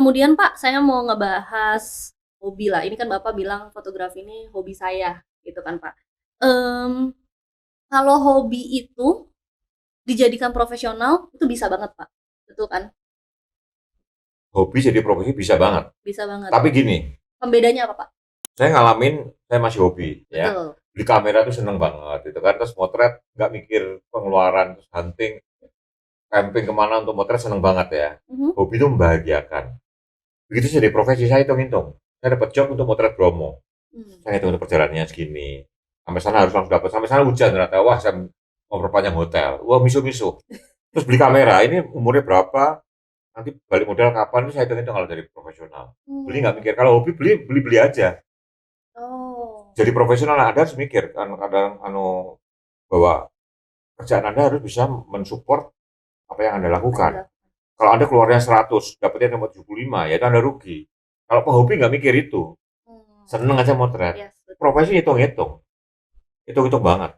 Kemudian Pak, saya mau ngebahas hobi lah. Ini kan Bapak bilang fotografi ini hobi saya, gitu kan Pak. Mmm, Kalau hobi itu dijadikan profesional, itu bisa banget Pak, betul kan? Hobi jadi profesi bisa banget. Bisa banget. Tapi gini, Pembedanya apa Pak? saya ngalamin, saya masih hobi ya. Betul. Beli kamera tuh seneng banget itu kan, terus motret nggak mikir pengeluaran, terus hunting, camping kemana untuk motret seneng banget ya. Mhm. Hobi itu membahagiakan. Begitu jadi profesi saya hitung-hitung. Saya dapat job untuk motret Bromo. Mmm. Saya hitung perjalanannya segini. Sampai sana harus langsung dapat. Sampai sana hujan ternyata. Wah, saya mau perpanjang hotel. Wah, misu-misu. Terus beli kamera. Ini umurnya berapa? Nanti balik modal kapan? Itu saya hitung-hitung kalau dari profesional. Beli nggak Mmm. mikir. Kalau hobi beli aja. Oh. Jadi profesional Anda harus mikir kan kadang bahwa kerjaan Anda harus bisa mensupport apa yang Anda lakukan. Ada. Kalau Anda keluarnya 100, dapatnya cuma 75, ya itu Anda rugi. Kalau pehobi nggak mikir itu, Mmm. seneng aja motret. Yes, betul. Profesi hitung-hitung, hitung-hitung banget.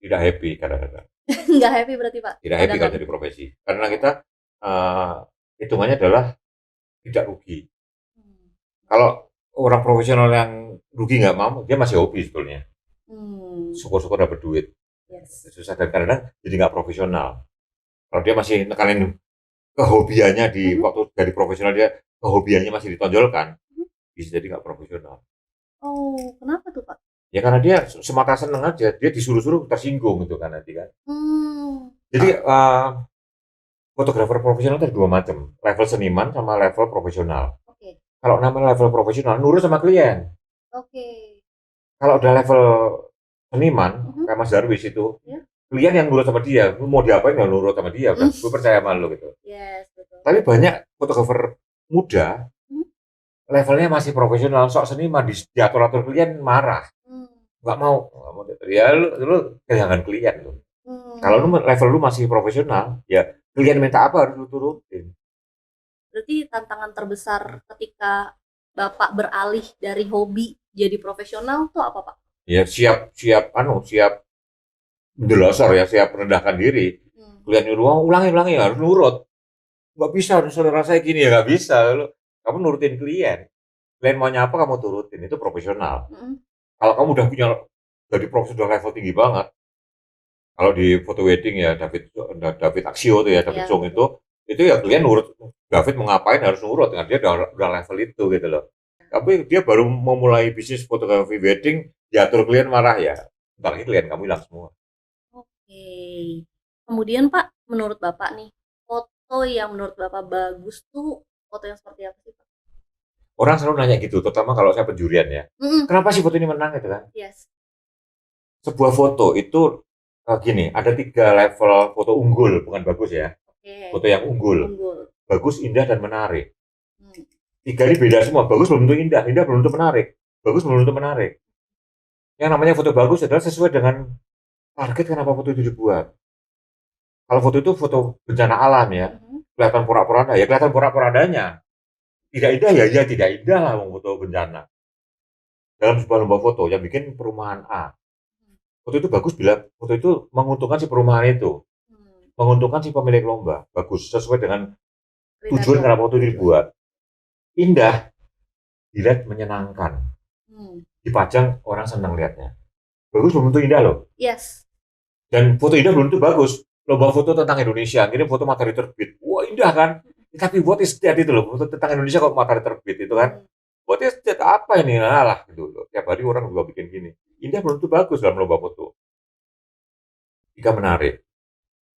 Tidak happy kadang-kadang. Nggak happy berarti Pak, Tidak happy kalau cadangan? jadi profesi. Karena kita eh, hitungannya adalah tidak rugi. Mmm. Kalau orang profesional yang rugi nggak mau, dia masih hobi sebetulnya. Mmm. Syukur-syukur dapat duit. Yes. Susah dan kadang jadi nggak profesional. Kalau dia masih nekanin kehobiannya di Mhm. waktu dari profesional dia kehobiannya masih ditonjolkan, Mhm. bisa jadi nggak profesional. Oh, kenapa tuh Pak? Ya karena dia semata seneng aja, dia disuruh-suruh tersinggung gitu kan nanti kan. Mmm. Jadi fotografer profesional itu ada dua macam, level seniman sama level profesional. Oke. Kalau nama level profesional nurut sama klien. Oke. Kalau udah level seniman Mhm. kayak Mas Darwis itu, Ya. klien yang nurut sama dia, lu mau diapain ya nurut sama dia, udah gue percaya sama lu gitu. Yes, betul. Tapi banyak fotografer muda Mhm. levelnya masih profesional, sok seniman diatur-atur klien marah, Mmm. nggak mau ya lu kehilangan klien lu. Kalau lu Mmm. level lu masih profesional, ya klien minta apa harus lu turutin. Berarti tantangan terbesar ketika Bapak beralih dari hobi jadi profesional tuh apa, Pak? Ya siap siap siap mendelosor ya, siap merendahkan diri. Mmm. Klien nyuruh, "Oh, ulangi harus nurut. Nggak bisa harus selera saya gini ya nggak bisa. Kamu nurutin klien. Klien maunya apa kamu turutin, itu profesional. Mhm. Kalau kamu udah punya jadi profesional level tinggi banget, kalau di foto wedding ya David Aksio tuh ya, David Iya, Song betul. itu ya klien nurut, David mau ngapain harus nurut, kan dia udah level itu gitu loh. Tapi dia baru memulai bisnis fotografi wedding, diatur klien marah ya, bentar lagi klien kamu hilang semua. Oke. Kemudian, Pak, menurut Bapak nih, foto yang menurut Bapak bagus tuh foto yang seperti apa sih, Pak? Orang selalu nanya gitu, terutama kalau saya penjurian ya. Mhm. Kenapa sih foto ini menang gitu kan? Yes. Sebuah foto itu gini, ada 3 level foto unggul, bukan bagus ya. Oke. Foto yang unggul, Unggul. bagus, indah, dan menarik. Mmm. 3 ini beda semua. Bagus belum tentu indah, indah belum tentu menarik, bagus belum tentu menarik. Yang namanya foto bagus adalah sesuai dengan target kenapa foto itu dibuat. Kalau foto itu foto bencana alam ya, Mhm. kelihatan porak-poranda, ya kelihatan porak-porandanya. Tidak indah ya tidak indah lah foto bencana. Dalam sebuah lomba foto yang bikin perumahan A, foto itu bagus bila foto itu menguntungkan si perumahan itu, Mmm. menguntungkan si pemilik lomba, bagus sesuai dengan tujuan Kriteria kenapa foto itu tujuan. dibuat. Indah, dilihat menyenangkan, Mmm. dipajang orang senang lihatnya. Bagus belum tentu indah loh. Yes. Dan foto indah belum tentu bagus. Lomba foto tentang Indonesia, ngirim foto matahari terbit. Wah indah kan? Tapi what is that itu loh, foto tentang Indonesia kok matahari terbit itu kan? Mmm. What is that? Apa ini? Alah gitu loh. Tiap hari orang juga bikin gini. Indah belum tentu bagus dalam lomba foto. Jika menarik.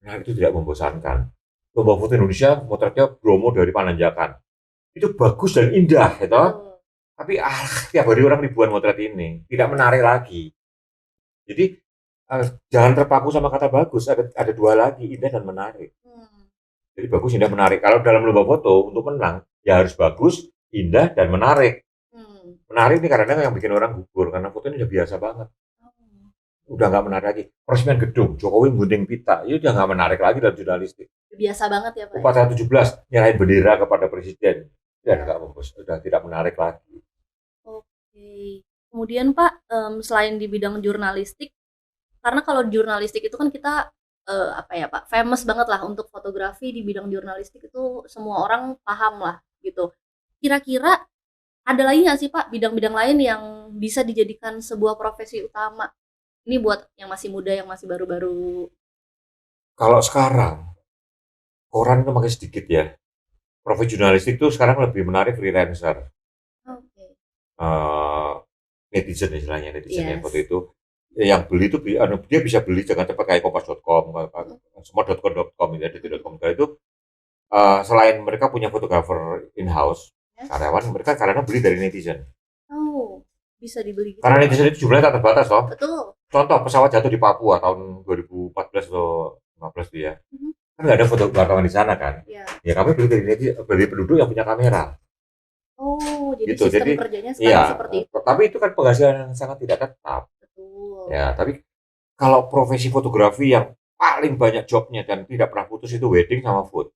Menarik itu tidak membosankan. Lomba foto Indonesia, motretnya Bromo dari Pananjakan. Itu bagus dan indah, gitu. Betul. Tapi tiap hari orang ribuan motret ini. Tidak menarik lagi. Jadi jangan terpaku sama kata bagus. Ada dua lagi, indah dan menarik. Mmm. Jadi bagus, indah, menarik. Kalau dalam lomba foto untuk menang, ya harus bagus, indah, dan menarik. Mmm. Menarik ini kadang-kadang yang bikin orang gugur karena foto ini udah biasa banget. Oh. Udah nggak menarik lagi. Peresmian gedung, Jokowi gunting pita, itu udah nggak menarik lagi dalam jurnalistik. Biasa banget ya, Pak, ya? Upacara 17 nyerahin bendera kepada presiden, ya Iya. nggak udah tidak menarik lagi. Oke. Kemudian Pak, selain di bidang jurnalistik, karena kalau jurnalistik itu kan kita, apa ya Pak, famous banget lah untuk fotografi di bidang jurnalistik itu semua orang paham lah gitu. kira-kira ada lagi nggak sih Pak bidang-bidang lain yang bisa dijadikan sebuah profesi utama? Ini buat yang masih muda, yang masih baru-baru. Kalau sekarang koran itu makin sedikit ya. Profesi jurnalistik itu sekarang lebih menarik freelancer. Oke. Eh, Netizen istilahnya netizen yang waktu Yes. itu yang beli itu dia bisa beli jangan cepat kayak kompas.com, semua.com.com ya, detik.com itu selain mereka punya fotografer in-house Yes. karyawan mereka karena beli dari netizen. Oh, bisa dibeli gitu Karena ya Pak? netizen itu jumlahnya tak terbatas loh. Betul. Contoh pesawat jatuh di Papua tahun 2014 atau 15 tuh ya. Mhm. Kan nggak ada foto wartawan di sana kan. Iya. Ya kami beli dari netizen, dari penduduk yang punya kamera. Oh, jadi Gitu. sistem Jadi kerjanya iya, sekarang seperti itu. tapi itu kan penghasilan yang sangat tidak tetap. Betul. Ya, tapi kalau profesi fotografi yang paling banyak jobnya dan tidak pernah putus itu wedding sama food.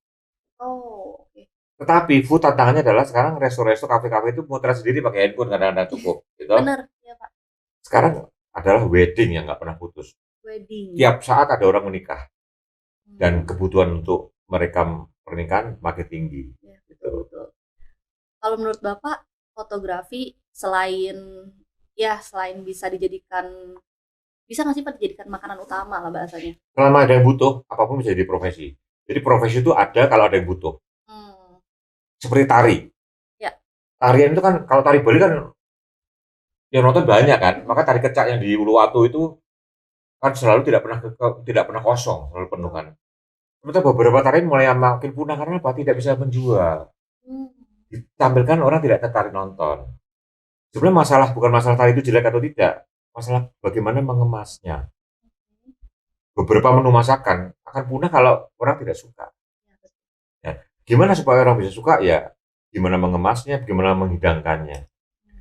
Oh, oke. Tetapi food tantangannya adalah sekarang resto-resto, kafe-kafe itu muter sendiri pakai handphone kadang-kadang cukup, gitu. Benar, ya Pak. Sekarang adalah wedding yang nggak pernah putus. Wedding. Tiap saat ada orang menikah dan Hmm. kebutuhan untuk merekam pernikahan makin tinggi. Ya, Gitu. betul, betul. Kalau menurut Bapak, fotografi selain bisa dijadikan, bisa nggak sih Pak dijadikan makanan utama lah bahasanya? Selama ada yang butuh, apapun bisa jadi profesi. Jadi profesi itu ada kalau ada yang butuh. Hmm. Seperti tari. Ya. Tarian itu kan, kalau tari Bali kan yang nonton banyak kan, maka tari kecak yang di Uluwatu itu kan selalu tidak pernah kosong, selalu penuh kan. Sementara beberapa tarian mulai makin punah karena apa? Tidak bisa menjual. Hmm. Ditampilkan orang tidak tertarik nonton. Sebenarnya bukan masalah tari itu jelek atau tidak, masalah bagaimana mengemasnya. Beberapa menu masakan akan punah kalau orang tidak suka. Ya, betul. Ya, gimana supaya orang bisa suka? Ya, gimana mengemasnya, gimana menghidangkannya.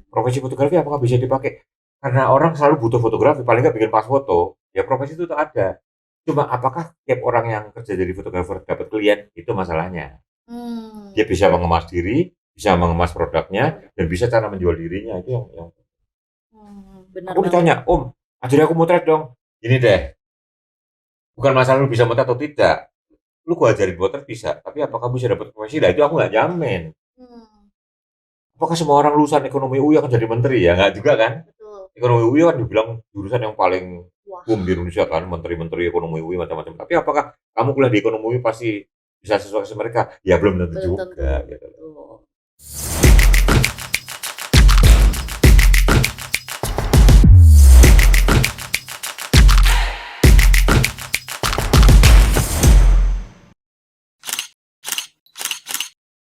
Profesi fotografi apakah bisa dipakai? Karena orang selalu butuh fotografi, paling nggak bikin pas foto. Ya profesi itu tuh ada. Cuma apakah tiap orang yang kerja jadi fotografer dapat klien? Itu masalahnya. Hmm. Dia bisa mengemas diri, bisa mengemas produknya, dan bisa cara menjual dirinya. Itu yang Benar aku banget. ditanya, Om, ajarin aku motret dong. Gini deh, bukan masalah lu bisa motret atau tidak. Lu gua ajarin motret bisa, tapi apakah bisa dapat profesi? Nah itu aku nggak jamin. Hmm. Apakah semua orang lulusan ekonomi UI akan jadi menteri? Ya nggak juga kan? Betul. Ekonomi UI kan dibilang jurusan yang paling Wah. boom di Indonesia kan, menteri-menteri ekonomi UI macam-macam. Tapi apakah kamu kuliah di ekonomi UI pasti bisa sesuai sama mereka? Ya belum tentu Belum juga tentu. gitu. Betul.